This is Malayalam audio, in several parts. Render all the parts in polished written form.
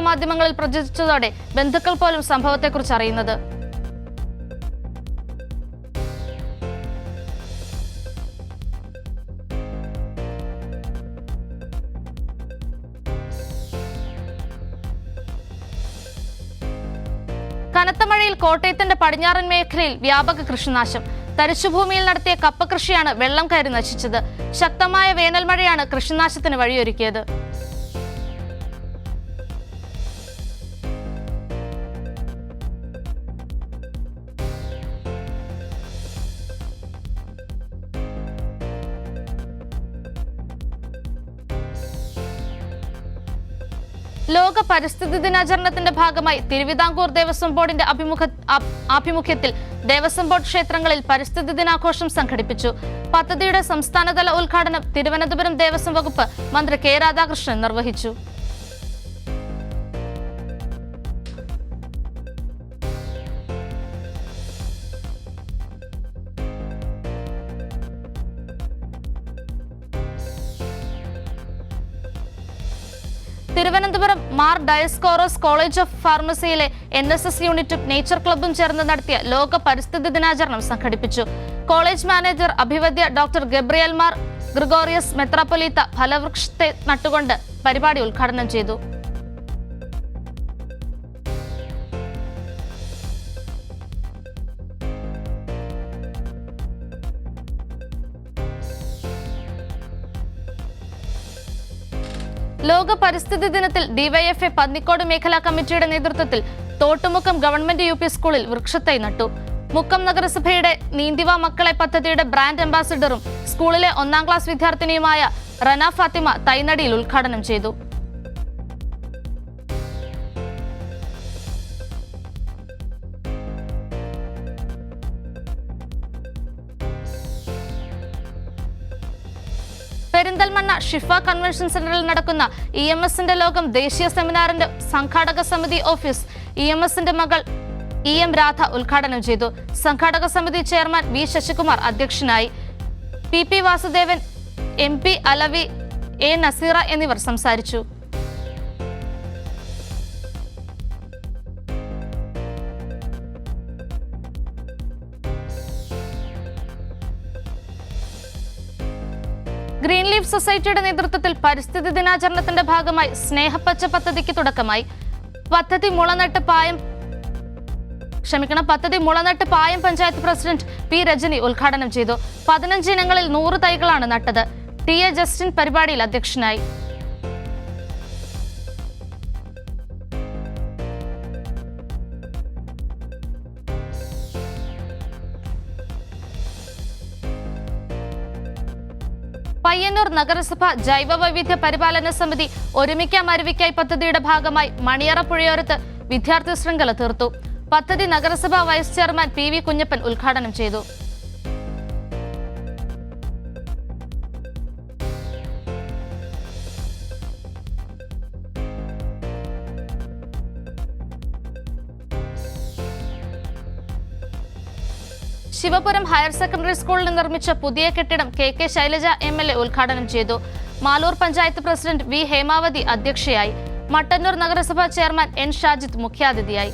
മാധ്യമങ്ങളിൽ പ്രചരിച്ചതോടെ ബന്ധുക്കൾ പോലും സംഭവത്തെക്കുറിച്ച് അറിയുന്നത്. കനത്ത മഴയിൽ കോട്ടയത്തിന്റെ പടിഞ്ഞാറൻ മേഖലയിൽ വ്യാപക കൃഷിനാശം. തരിശുഭൂമിയിൽ നടത്തിയ കപ്പ കൃഷിയാണ് വെള്ളം കയറി നശിച്ചത്. ശക്തമായ വേനൽ മഴയാണ് കൃഷിനാശത്തിന് വഴിയൊരുക്കിയത്. ലോക പരിസ്ഥിതി ദിനാചരണത്തിന്റെ ഭാഗമായി തിരുവിതാംകൂർ ദേവസ്വം ബോർഡിന്റെ ആഭിമുഖ്യത്തിൽ ദേവസ്വം ബോർഡ് ക്ഷേത്രങ്ങളിൽ പരിസ്ഥിതി ദിനാഘോഷം സംഘടിപ്പിച്ചു. പദ്ധതിയുടെ സംസ്ഥാനതല ഉദ്ഘാടനം തിരുവനന്തപുരം ദേവസ്വം വകുപ്പ് മന്ത്രി കെ രാധാകൃഷ്ണൻ നിർവഹിച്ചു. തിരുവനന്തപുരം മാർ ഡയസ്കോറോസ് കോളേജ് ഓഫ് ഫാർമസിയിലെ NSS യൂണിറ്റും നേച്ചർ ക്ലബ്ബും ചേർന്ന് നടത്തിയ ലോക പരിസ്ഥിതി ദിനാചരണം സംഘടിപ്പിച്ചു. കോളേജ് മാനേജർ അഭിവദ്യ ഡോക്ടർ ഗബ്രിയൽ മാർ ഗ്രിഗോറിയസ് മെത്രാപ്പൊലീത്ത ഫലവൃക്ഷത്തെ നട്ടുകൊണ്ട് പരിപാടി ഉദ്ഘാടനം ചെയ്തു. ലോക പരിസ്ഥിതി ദിനത്തിൽ ഡിവൈഎഫ്ഐ പന്നിക്കോട് മേഖലാ കമ്മിറ്റിയുടെ നേതൃത്വത്തിൽ തോട്ടുമുക്കം ഗവൺമെന്റ് UP സ്കൂളിൽ വൃക്ഷത്തൈ നട്ടു. മുക്കം നഗരസഭയുടെ നീന്തിവ മക്കളെ പദ്ധതിയുടെ ബ്രാൻഡ് അംബാസിഡറും സ്കൂളിലെ 1ാം ക്ലാസ് വിദ്യാർത്ഥിനിയുമായ റന ഫാത്തിമ തൈനടിയിൽ ഉദ്ഘാടനം ചെയ്തു. പെരിന്തൽമണ്ണ ഷിഫ കൺവെൻഷൻ സെന്ററിൽ നടക്കുന്ന EMSന്റെ ലോകം ദേശീയ സെമിനാറിന്റെ സംഘാടക സമിതി ഓഫീസ് EMSന്റെ മകൾ EM രാധ ഉദ്ഘാടനം ചെയ്തു. സംഘാടക സമിതി ചെയർമാൻ V ശശികുമാർ അധ്യക്ഷനായി. PP Vasudevan, MP Alavi, A Naseera എന്നിവർ സംസാരിച്ചു. ഗ്രീൻ ലീഫ് സൊസൈറ്റിയുടെ നേതൃത്വത്തിൽ പരിസ്ഥിതി ദിനാചരണത്തിന്റെ ഭാഗമായി സ്നേഹപ്പച്ച പദ്ധതിക്ക് തുടക്കമായി. പദ്ധതി മുളനട്ട് പായം പഞ്ചായത്ത് പ്രസിഡന്റ് P രജനി ഉദ്ഘാടനം ചെയ്തു. 15 ഇനങ്ങളിൽ 100 തൈകളാണ് നട്ടത്. TA ജസ്റ്റിൻ പരിപാടിയിൽ അധ്യക്ഷനായി. പയ്യന്നൂർ നഗരസഭ ജൈവ വൈവിധ്യ പരിപാലന സമിതി ഒരുമിക്കാം അരുവിക്കായി പദ്ധതിയുടെ ഭാഗമായി മണിയറ പുഴയോരത്ത് വിദ്യാർത്ഥി ശൃംഖല തീർത്തു. പദ്ധതി നഗരസഭ വൈസ് ചെയർമാൻ PV കുഞ്ഞപ്പൻ ഉദ്ഘാടനം ചെയ്തു. ശിവപുരം ഹയർ സെക്കൻഡറി സ്കൂളിൽ നിർമ്മിച്ച പുതിയ കെട്ടിടം KK ശൈലജ MLA ഉദ്ഘാടനം ചെയ്തു. മാലൂർ പഞ്ചായത്ത് പ്രസിഡന്റ് V ഹേമാവതി അധ്യക്ഷയായി. മട്ടന്നൂർ നഗരസഭാ ചെയർമാൻ N ഷാജിത്ത് മുഖ്യാതിഥിയായി.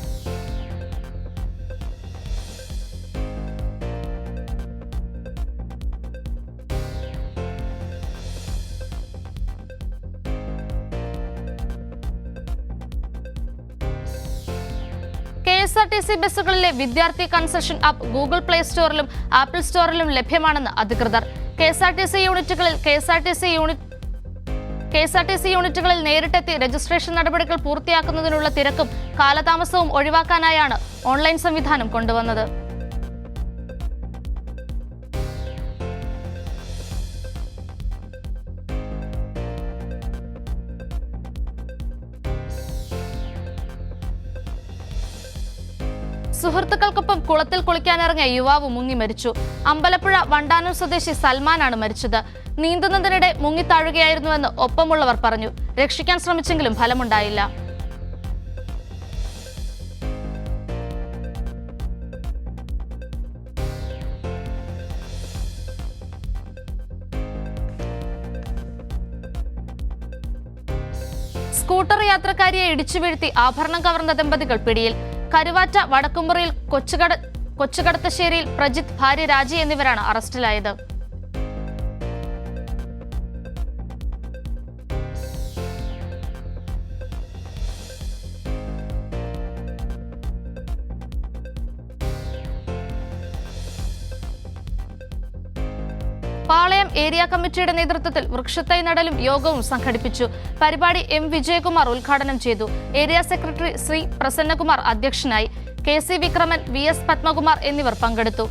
KSRTC ബസ്സുകളിലെ വിദ്യാർത്ഥി കൺസെഷൻ ആപ്പ് ഗൂഗിൾ പ്ലേ സ്റ്റോറിലും ആപ്പിൾ സ്റ്റോറിലും ലഭ്യമാണെന്ന് അധികൃതർ. KSRTC യൂണിറ്റുകളിൽ നേരിട്ടെത്തി രജിസ്ട്രേഷൻ നടപടികൾ പൂർത്തിയാക്കുന്നതിനുള്ള തിരക്കും കാലതാമസവും ഒഴിവാക്കാനായാണ് ഓൺലൈൻ സംവിധാനം കൊണ്ടുവന്നത്. സുഹൃത്തുക്കൾക്കൊപ്പം കുളത്തിൽ കുളിക്കാനിറങ്ങിയ യുവാവ് മുങ്ങി മരിച്ചു. അമ്പലപ്പുഴ വണ്ടാനം സ്വദേശി സൽമാനാണ് മരിച്ചത്. നീന്തുന്നതിനിടെ മുങ്ങിത്താഴുകയായിരുന്നുവെന്ന് ഒപ്പമുള്ളവർ പറഞ്ഞു. രക്ഷിക്കാൻ ശ്രമിച്ചെങ്കിലും ഫലമുണ്ടായില്ല. സ്കൂട്ടർ യാത്രക്കാരിയെ ഇടിച്ചു വീഴ്ത്തി ആഭരണം കവർന്ന ദമ്പതികൾ പിടിയിൽ. കരുവാറ്റ വടക്കുമുറിയിൽ കൊച്ചുകടത്തശ്ശേരിയിൽ പ്രജിത്ത്, ഭാര്യ രാജി എന്നിവരാണ് അറസ്റ്റിലായത്. പാളയം ഏരിയ കമ്മിറ്റിയുടെ നേതൃത്വത്തിൽ വൃക്ഷത്തൈ നടലും യോഗവും സംഘടിപ്പിച്ചു. പരിപാടി എം വിജയകുമാർ ഉദ്ഘാടനം ചെയ്തു. ഏരിയ സെക്രട്ടറി ശ്രീ പ്രസന്നകുമാർ അധ്യക്ഷനായി. KC വിക്രമൻ, VS പത്മകുമാർ എന്നിവർ പങ്കെടുത്തു.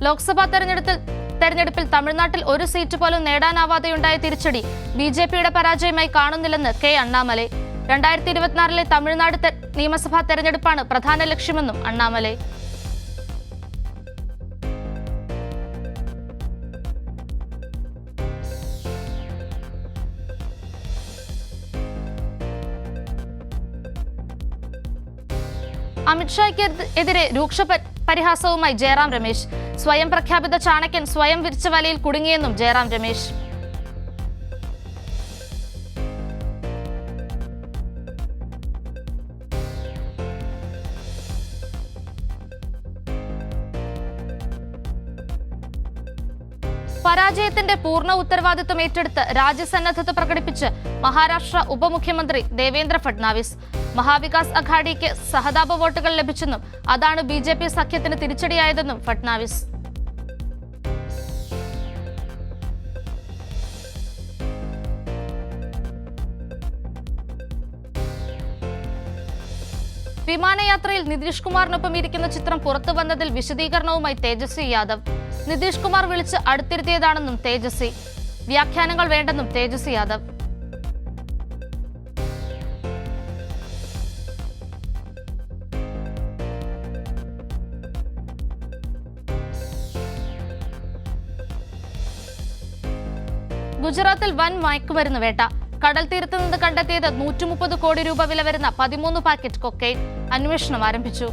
ലോക്സഭാ തെരഞ്ഞെടുപ്പിൽ തമിഴ്നാട്ടിൽ ഒരു സീറ്റ് പോലും നേടാനാവാതെയുണ്ടായ തിരിച്ചടി BJPയുടെ പരാജയമായി കാണുന്നില്ലെന്ന് K അണ്ണാമലൈ. 2024 തമിഴ്നാട് നിയമസഭാ തെരഞ്ഞെടുപ്പാണ് പ്രധാന ലക്ഷ്യമെന്നും അണ്ണാമലൈ. അമിത്ഷായ്ക്കെതിരെ രൂക്ഷ പരിഹാസവുമായി ജയറാം രമേശ്. സ്വയം പ്രഖ്യാപിത ചാണക്യൻ സ്വയം വിരിച്ച വലയിൽ കുടുങ്ങിയെന്നും ജയറാം രമേശ്. പരാജയത്തിന്റെ പൂർണ്ണ ഉത്തരവാദിത്വം ഏറ്റെടുത്ത് രാജ്യസന്നദ്ധത പ്രകടിപ്പിച്ച് മഹാരാഷ്ട്ര ഉപമുഖ്യമന്ത്രി ദേവേന്ദ്ര ഫഡ്നാവിസ്. മഹാവികാസ് അഘാഡിക്ക് സഹതാപ വോട്ടുകൾ ലഭിച്ചെന്നും അതാണ് BJP സഖ്യത്തിന് തിരിച്ചടിയായതെന്നും ഫഡ്നാവിസ്. വിമാനയാത്രയിൽ നിതീഷ് കുമാറിനൊപ്പം ഇരിക്കുന്ന ചിത്രം പുറത്തു വന്നതിൽ വിശദീകരണവുമായി തേജസ്വി യാദവ്. നിതീഷ് കുമാർ വിളിച്ച് അടുത്തിരുത്തിയതാണെന്നും തേജസ്വി. വ്യാഖ്യാനങ്ങൾ വേണ്ടെന്നും തേജസ്വി യാദവ്. ഗുജറാത്തിൽ വൻ മയക്കുമരുന്ന് വേട്ട. കടൽ തീരത്ത് നിന്ന് കണ്ടെത്തിയത് 130 കോടി രൂപ വില വരുന്ന 13 പാക്കറ്റ് കൊക്കൈൻ. അന്വേഷണം ആരംഭിച്ചു.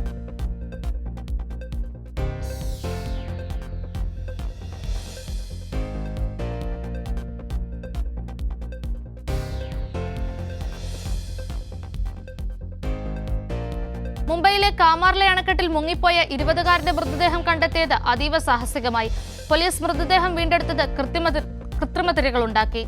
മുംബൈയിലെ കാമാർലെ അണക്കെട്ടിൽ മുങ്ങിപ്പോയ 20കാരന്റെ മൃതദേഹം കണ്ടെത്തിയത് അതീവ സാഹസികമായി. പോലീസ് മൃതദേഹം വീണ്ടെടുത്തത് കൃത്രിമ തിരകളുണ്ടാക്കി.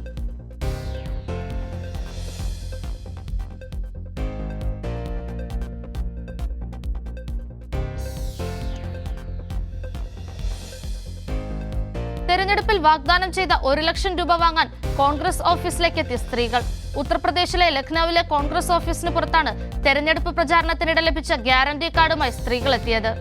തെരഞ്ഞെടുപ്പിൽ വാഗ്ദാനം ചെയ്ത 1 ലക്ഷം രൂപ വാങ്ങാൻ കോൺഗ്രസ് ഓഫീസിലേക്ക് എത്തിയ സ്ത്രീകൾ. ഉത്തർപ്രദേശിലെ ലക്നൌവിലെ കോൺഗ്രസ് ഓഫീസിന് പുറത്താണ് തെരഞ്ഞെടുപ്പ് പ്രചാരണത്തിനിടെ ലഭിച്ച ഗ്യാരണ്ടി കാർഡുമായി സ്ത്രീകൾ എത്തിയത്.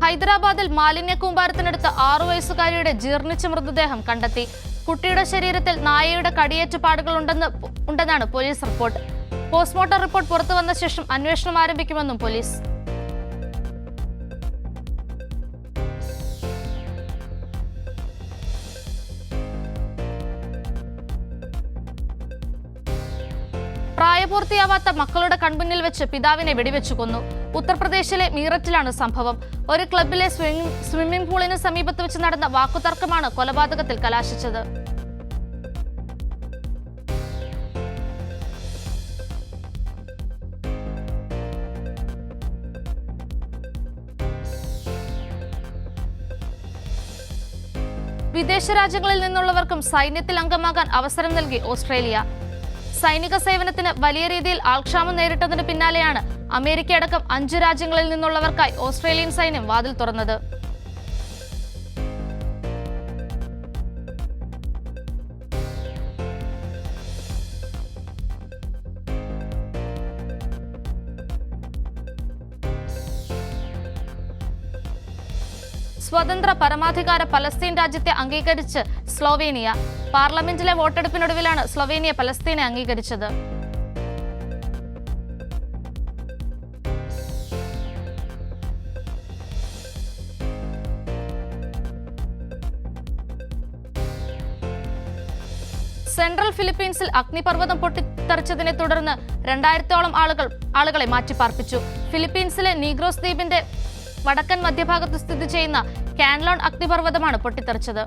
ഹൈദരാബാദിൽ മാലിന്യ കൂമ്പാരത്തിനടുത്ത് 6 വയസ്സുകാരിയുടെ ജീർണിച്ച മൃതദേഹം കണ്ടെത്തി. കുട്ടിയുടെ ശരീരത്തിൽ നായയുടെ കടിയേറ്റ പാടുകൾ ഉണ്ടെന്നാണ് പോലീസ് റിപ്പോർട്ട്. പോസ്റ്റ്മോർട്ടം റിപ്പോർട്ട് പുറത്തുവന്ന ശേഷം അന്വേഷണം ആരംഭിക്കുമെന്നും പോലീസ്. പ്രായപൂർത്തിയാവാത്ത മക്കളുടെ കൺമുന്നിൽ വെച്ച് പിതാവിനെ വെടിവെച്ചു കൊന്നു. ഉത്തർപ്രദേശിലെ മീററ്റിലാണ് സംഭവം. ഒരു ക്ലബിലെ സ്വിമ്മിംഗ് പൂളിന് സമീപത്ത് വെച്ച് നടന്ന വാക്കുതർക്കമാണ് കൊലപാതകത്തിൽ കലാശിച്ചത്. വിദേശ രാജ്യങ്ങളിൽ നിന്നുള്ളവർക്കും സൈന്യത്തിൽ അംഗമാകാൻ അവസരം നൽകി ഓസ്ട്രേലിയ. സൈനിക സേവനത്തിന് വലിയ രീതിയിൽ ആൾക്ഷാമം നേരിട്ടതിന് പിന്നാലെയാണ് അമേരിക്കയടക്കം 5 രാജ്യങ്ങളിൽ നിന്നുള്ളവർക്കായി ഓസ്ട്രേലിയൻ സൈന്യം വാതിൽ തുറന്നത്. സ്വതന്ത്ര പരമാധികാര പലസ്തീൻ രാജ്യത്തെ അംഗീകരിച്ച് സ്ലോവേനിയ. പാർലമെന്റിലെ വോട്ടെടുപ്പിനൊടുവിലാണ് സ്ലോവേനിയ പലസ്തീനെ അംഗീകരിച്ചത്. സെൻട്രൽ ഫിലിപ്പീൻസിൽ അഗ്നിപർവ്വതം പൊട്ടിത്തെറിച്ചതിനെ തുടർന്ന് 2000-ഓളം ആളുകളെ മാറ്റിപ്പാർപ്പിച്ചു. ഫിലിപ്പീൻസിലെ നീഗ്രോസ് ദ്വീപിന്റെ വടക്കൻ മധ്യഭാഗത്ത് സ്ഥിതി ചെയ്യുന്ന കാൻലോൺ അഗ്നിപർവ്വതമാണ് പൊട്ടിത്തെറിച്ചത്.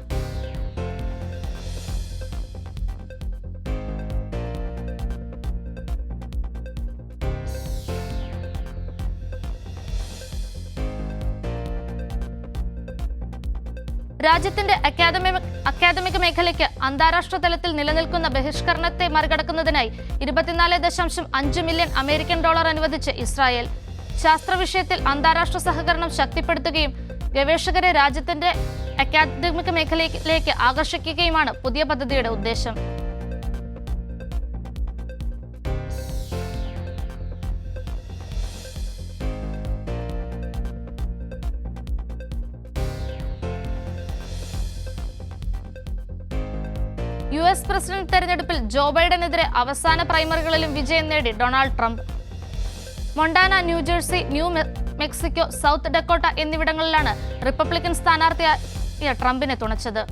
രാജ്യത്തിന്റെ അക്കാദമിക മേഖലയ്ക്ക് അന്താരാഷ്ട്ര തലത്തിൽ നിലനിൽക്കുന്ന ബഹിഷ്കരണത്തെ മറികടക്കുന്നതിനായി 24.5 മില്യൺ അമേരിക്കൻ ഡോളർ അനുവദിച്ച് ഇസ്രായേൽ. ശാസ്ത്ര വിഷയത്തിൽ അന്താരാഷ്ട്ര സഹകരണം ശക്തിപ്പെടുത്തുകയും ഗവേഷകരെ രാജ്യത്തിന്റെ അക്കാദമിക മേഖലയിലേക്ക് ആകർഷിക്കുകയുമാണ് പുതിയ പദ്ധതിയുടെ ഉദ്ദേശം. US പ്രസിഡന്റ് തെരഞ്ഞെടുപ്പിൽ ജോ ബൈഡനെതിരെ അവസാന പ്രൈമറികളിലും വിജയം നേടി Donald Trump. Montana, New Jersey, new Mexico, south Dakota എന്നിവിടങ്ങളിലാണ് റിപ്പബ്ലിക്കൻ സ്ഥാനാർത്ഥിയായ ട്രംപിനെ തുണച്ചത്.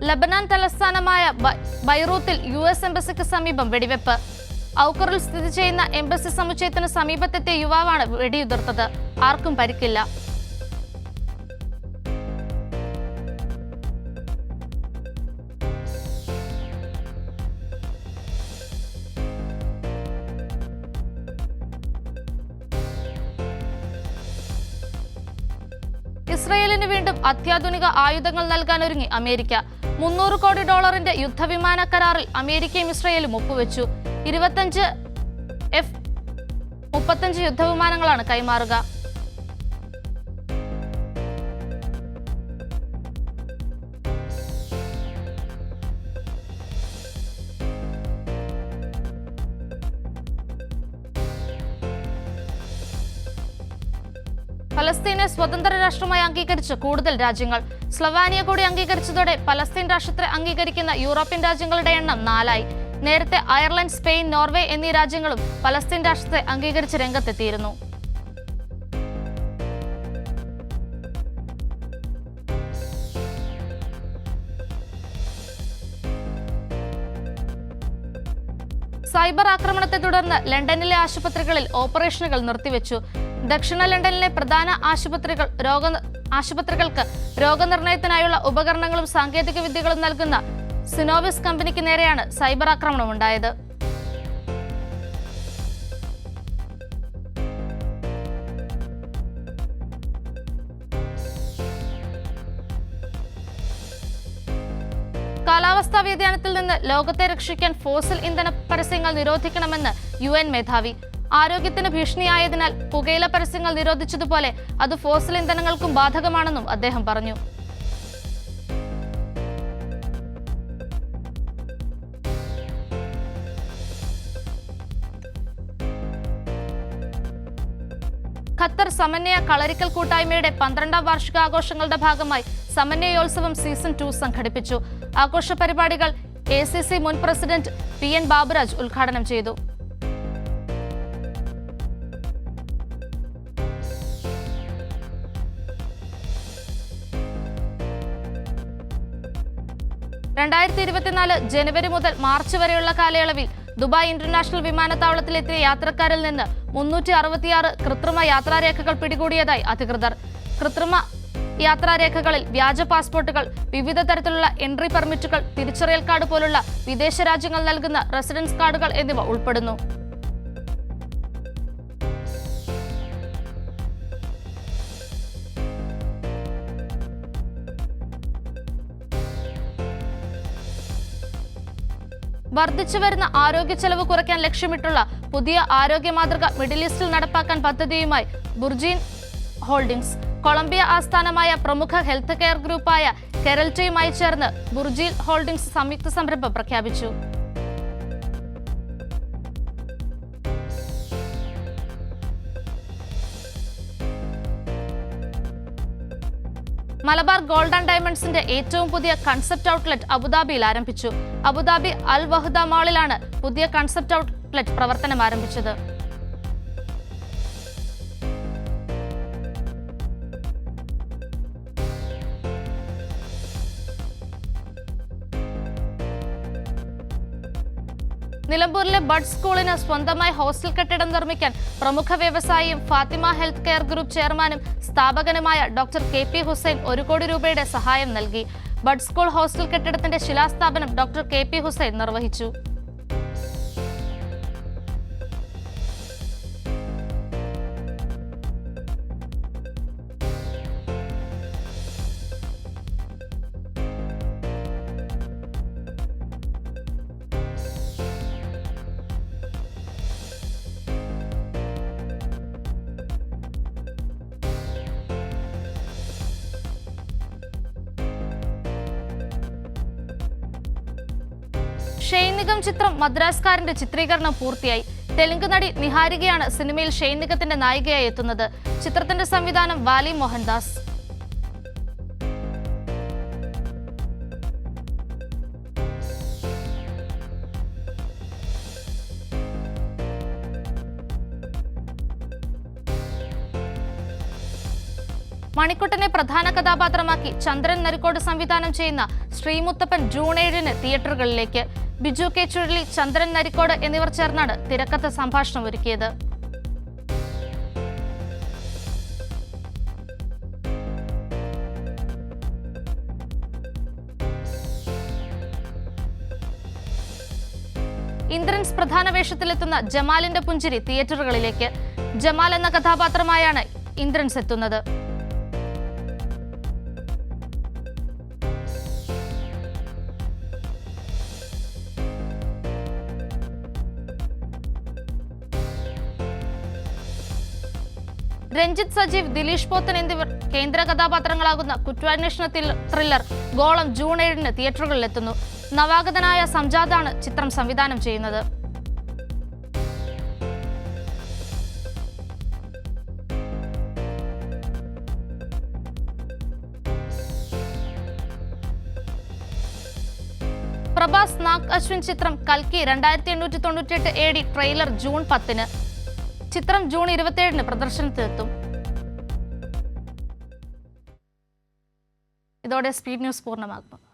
ലബനാൻ തലസ്ഥാനമായ ബൈറൂത്തിൽ US എംബസിക്ക് സമീപം വെടിവെപ്പ്. ഔക്കറിൽ സ്ഥിതി ചെയ്യുന്ന എംബസി സമുച്ചയത്തിന് സമീപത്തെത്തിയ യുവാവാണ് വെടിയുതിർത്തത്. ആർക്കും പരിക്കില്ല. ഇസ്രയേലിന് വീണ്ടും അത്യാധുനിക ആയുധങ്ങൾ നൽകാനൊരുങ്ങി അമേരിക്ക. $300 കോടി യുദ്ധവിമാന കരാറിൽ അമേരിക്കയും ഇസ്രയേലും ഒപ്പുവെച്ചു. 25 F-35 യുദ്ധവിമാനങ്ങളാണ് കൈമാറുക. പലസ്തീനെ സ്വതന്ത്ര രാഷ്ട്രമായി അംഗീകരിച്ച് കൂടുതൽ രാജ്യങ്ങൾ. സ്ലൊവാനിയ കൂടി അംഗീകരിച്ചതോടെ പലസ്തീൻ രാഷ്ട്രത്തെ അംഗീകരിക്കുന്ന യൂറോപ്യൻ രാജ്യങ്ങളുടെ എണ്ണം 4ആയി. നേരത്തെ അയർലൻഡ്, സ്പെയിൻ, നോർവേ എന്നീ രാജ്യങ്ങളും പലസ്തീൻ രാഷ്ട്രത്തെ അംഗീകരിച്ച് രംഗത്തെത്തിയിരുന്നു. സൈബർ ആക്രമണത്തെ തുടർന്ന് ലണ്ടനിലെ ആശുപത്രികളിൽ ഓപ്പറേഷനുകൾ നിർത്തിവെച്ചു. ദക്ഷിണ ലണ്ടനിലെ പ്രധാന ആശുപത്രികൾക്ക് രോഗനിർണയത്തിനായുള്ള ഉപകരണങ്ങളും സാങ്കേതിക വിദ്യകളും നൽകുന്ന സിനോവിസ് കമ്പനിക്ക് നേരെയാണ് സൈബർ ആക്രമണം ഉണ്ടായത്. കാലാവസ്ഥാ വ്യതിയാനത്തിൽ നിന്ന് ലോകത്തെ രക്ഷിക്കാൻ ഫോസിൽ ഇന്ധന പരസ്യങ്ങൾ നിരോധിക്കണമെന്ന് UN മേധാവി. ആരോഗ്യത്തിന് ഭീഷണിയായതിനാൽ പുകയില പരസ്യങ്ങൾ നിരോധിച്ചതുപോലെ അത് ഫോസിൽ ഇന്ധനങ്ങൾക്കും ബാധകമാണെന്നും അദ്ദേഹം പറഞ്ഞു. ഖത്തർ സമന്വയ കളരിക്കൽ കൂട്ടായ്മയുടെ 12ാം വാർഷികാഘോഷങ്ങളുടെ ഭാഗമായി സമന്വയോത്സവം സീസൺ 2 സംഘടിപ്പിച്ചു. ആഘോഷ പരിപാടികൾ ACC മുൻ പ്രസിഡന്റ് PN ബാബുരാജ് ഉദ്ഘാടനം ചെയ്തു. ജനുവരി മുതൽ മാർച്ച് വരെയുള്ള കാലയളവിൽ ദുബായ് ഇന്റർനാഷണൽ വിമാനത്താവളത്തിലെത്തിയ യാത്രക്കാരിൽ നിന്ന് 366 കൃത്രിമ യാത്രാരേഖകൾ പിടികൂടിയതായി അധികൃതർ. കൃത്രിമ യാത്രാരേഖകളിൽ വ്യാജ പാസ്പോർട്ടുകൾ, വിവിധ തരത്തിലുള്ള എൻട്രി പെർമിറ്റുകൾ, തിരിച്ചറിയൽ കാർഡ് പോലുള്ള വിദേശ രാജ്യങ്ങൾ നൽകുന്ന റെസിഡൻസ് കാർഡുകൾ എന്നിവ ഉൾപ്പെടുന്നു. വർദ്ധിച്ചുവരുന്ന ആരോഗ്യ ചെലവ് കുറയ്ക്കാൻ ലക്ഷ്യമിട്ടുള്ള പുതിയ ആരോഗ്യ മാതൃക മിഡിൽ ഈസ്റ്റിൽ നടപ്പാക്കാൻ പദ്ധതിയുമായി ബുർജീൻ ഹോൾഡിംഗ്സ്. കൊളംബിയ ആസ്ഥാനമായ പ്രമുഖ ഹെൽത്ത് കെയർ ഗ്രൂപ്പായ കെറൽറ്റയുമായി ചേർന്ന് ബുർജീൻ ഹോൾഡിംഗ്സ് സംയുക്ത സംരംഭം പ്രഖ്യാപിച്ചു. മലബാർ ഗോൾഡ് ആൻഡ് ഡയമണ്ട്സിന്റെ ഏറ്റവും പുതിയ കൺസെപ്റ്റ് ഔട്ട്ലെറ്റ് അബുദാബിയിൽ ആരംഭിച്ചു. അബുദാബി അൽ വഹ്ദ മാളിലാണ് പുതിയ കൺസെപ്റ്റ് ഔട്ട്ലെറ്റ് പ്രവർത്തനം ആരംഭിച്ചത്. നിലമ്പൂരിലെ ബഡ് സ്കൂളിന് സ്വന്തമായി ഹോസ്റ്റൽ കെട്ടിടം നിർമ്മിക്കാൻ പ്രമുഖ വ്യവസായിയും ഫാത്തിമ ഹെൽത്ത് കെയർ ഗ്രൂപ്പ് ചെയർമാനും സ്ഥാപകനുമായ ഡോക്ടർ KP ഹുസൈൻ 1 കോടി രൂപയുടെ സഹായം നൽകി. ബഡ് സ്കൂൾ ഹോസ്റ്റൽ കെട്ടിടത്തിന്റെ ശിലാസ്ഥാപനം ഡോക്ടർ KP ഹുസൈൻ നിർവഹിച്ചു. ഷെയ്ൻ നിഗം ചിത്രം മദ്രാസ്കാരന്റെ ചിത്രീകരണം പൂർത്തിയായി. തെലുങ്ക് നടി നിഹാരികയാണ് സിനിമയിൽ ഷെയ്ൻ നിഗത്തിന്റെ നായികയായി എത്തുന്നത്. ചിത്രത്തിന്റെ സംവിധാനം വാലി മോഹൻദാസ്. മണിക്കുട്ടനെ പ്രധാന കഥാപാത്രമാക്കി ചന്ദ്രൻ നരിക്കോട് സംവിധാനം ചെയ്യുന്ന ശ്രീമുത്തപ്പൻ ജൂൺ 7 തിയേറ്ററുകളിലേക്ക്. ബിജു കെ ചുഴലി, ചന്ദ്രൻ നരിക്കോട് എന്നിവർ ചേർന്നാണ് തിരക്കഥ സംഭാഷണം ഒരുക്കിയത്. ഇന്ദ്രൻസ് പ്രധാന വേഷത്തിലെത്തുന്ന ജമാലിന്റെ പുഞ്ചിരി തിയേറ്ററുകളിലേക്ക്. ജമാൽ എന്ന കഥാപാത്രമായാണ് ഇന്ദ്രൻസ് എത്തുന്നത്. രഞ്ജിത്ത് സജീവ്, ദിലീഷ് പോത്തൻ എന്നിവർ കേന്ദ്ര കഥാപാത്രങ്ങളാകുന്ന കുറ്റാന്വേഷണ ത്രില്ലർ ഗോളം ജൂൺ 7 തിയേറ്ററുകളിലെത്തുന്നു. നവാഗതനായ സംജാദാണ് ചിത്രം സംവിധാനം ചെയ്യുന്നത്. പ്രഭാസ് നാഗ് അശ്വിൻ ചിത്രം കൽക്കി 2898 AD ട്രെയിലർ ജൂൺ 10. ചിത്രം ജൂൺ 27 പ്രദർശനത്തിലെത്തും. ഇതോടെ സ്പീഡ് ന്യൂസ് പൂർണ്ണമാകുന്നു.